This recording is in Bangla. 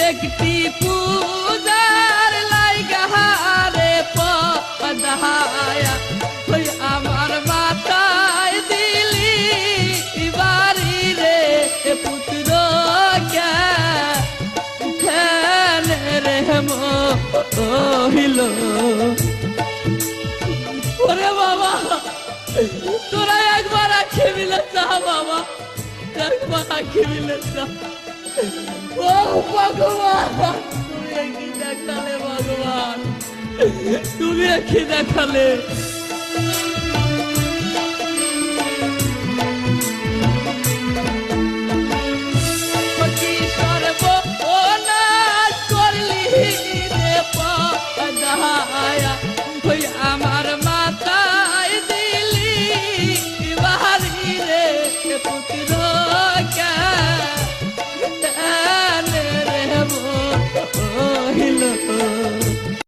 একটি পূজার লাইগারে পদায়া ওই আমার মাথায় দিলি বাড়ি রে পুত্র কেন রে মহিল। ওরে বাবা তোরা একবার আঁখি মিলে যা বাবা, একবার আঁখি মিলে যা। ও ভগবান তুমি একই দেখালে, ভগবান তুমি একই দেখালে। আমার মাথায় দিলি বাড়ি রে পুত্র কেন রে মহিল।